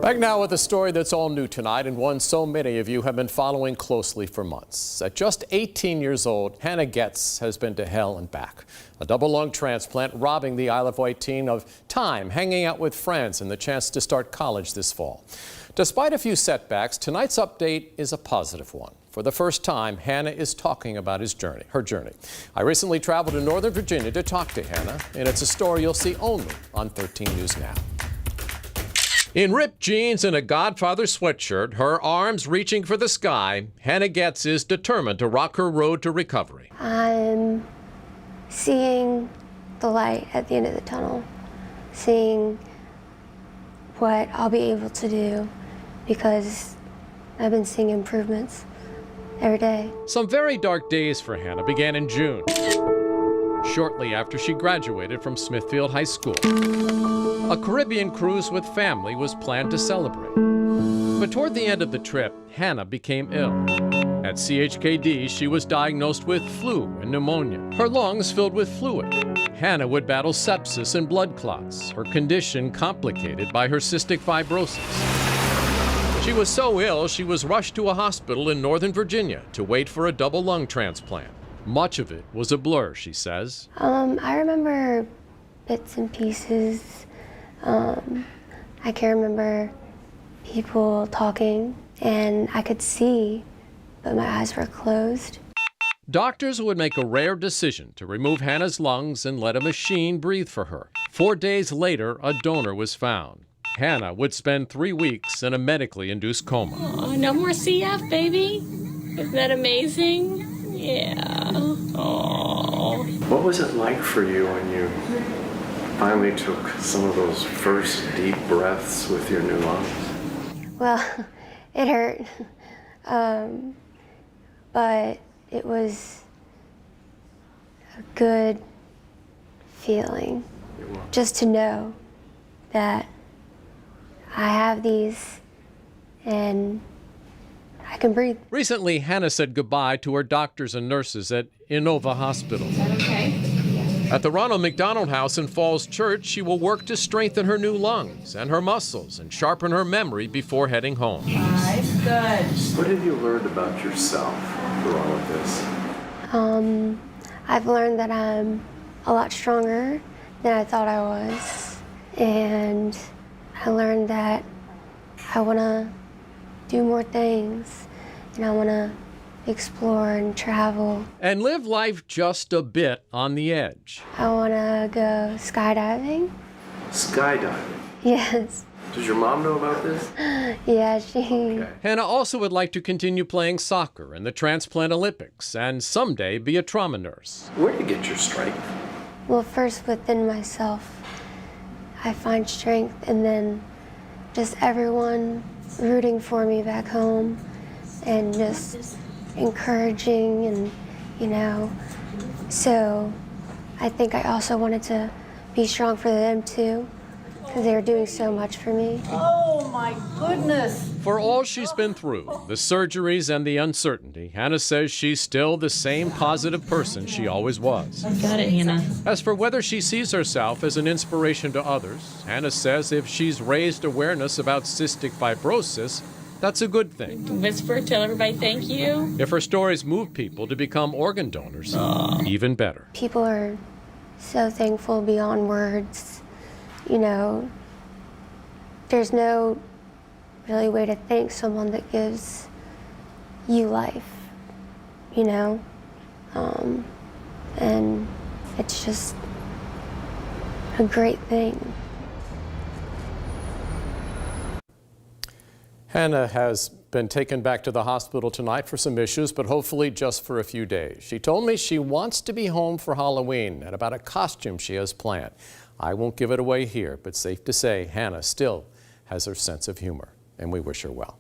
Back now with a story that's all new tonight and one so many of you have been following closely for months. At just 18 years old, Hannah Goetz has been to hell and back. A double lung transplant robbing the Isle of Wight teen of time, hanging out with friends, and the chance to start college this fall. Despite a few setbacks, tonight's update is a positive one. For the first time, Hannah is talking about her journey. I recently traveled to Northern Virginia to talk to Hannah, and it's a story you'll see only on 13 News Now. In ripped jeans and a Godfather sweatshirt, her arms reaching for the sky, Hannah Goetz is determined to rock her road to recovery. I'm seeing the light at the end of the tunnel, seeing what I'll be able to do because I've been seeing improvements every day. Some very dark days for Hannah began in June, shortly after she graduated from Smithfield High School. A Caribbean cruise with family was planned to celebrate. But toward the end of the trip, Hannah became ill. At CHKD, she was diagnosed with flu and pneumonia, her lungs filled with fluid. Hannah would battle sepsis and blood clots, her condition complicated by her cystic fibrosis. She was so ill, she was rushed to a hospital in Northern Virginia to wait for a double lung transplant. Much of it was a blur, she says. I remember bits and pieces. I can remember people talking, and I could see, but my eyes were closed. Doctors would make a rare decision to remove Hannah's lungs and let a machine breathe for her. 4 days later, a donor was found. Hannah would spend 3 weeks in a medically induced coma. Oh, no more CF, baby. Isn't that amazing? Yeah. Oh. What was it like for you when you finally took some of those first deep breaths with your new lungs? Well, it hurt, but it was a good feeling just to know that I have these and I can breathe. Recently, Hannah said goodbye to her doctors and nurses at Inova Hospital. Is that okay? At the Ronald McDonald House in Falls Church, she will work to strengthen her new lungs and her muscles and sharpen her memory before heading home. 5, good. What have you learned about yourself through all of this? I've learned that I'm a lot stronger than I thought I was. And I learned that I want to do more things, and I want to explore and travel. And live life just a bit on the edge. I want to go skydiving. Skydiving? Yes. Does your mom know about this? Yeah, she... Okay. Hannah also would like to continue playing soccer in the Transplant Olympics and someday be a trauma nurse. Where do you get your strength? Well, first within myself, I find strength, and then just everyone rooting for me back home and just encouraging, and so I think I also wanted to be strong for them too, because they were doing so much for me. Oh my goodness! For all she's been through, the surgeries and the uncertainty, Hannah says she's still the same positive person she always was. Got it, Hannah. As for whether she sees herself as an inspiration to others, Hannah says if she's raised awareness about cystic fibrosis, that's a good thing. Whisper, tell everybody thank you. If her stories move people to become organ donors, even better. People are so thankful beyond words. There's no really way to thank someone that gives you life, and it's just a great thing. Hannah has been taken back to the hospital tonight for some issues, but hopefully just for a few days. She told me she wants to be home for Halloween and about a costume she has planned. I won't give it away here, but safe to say Hannah still has her sense of humor, and we wish her well.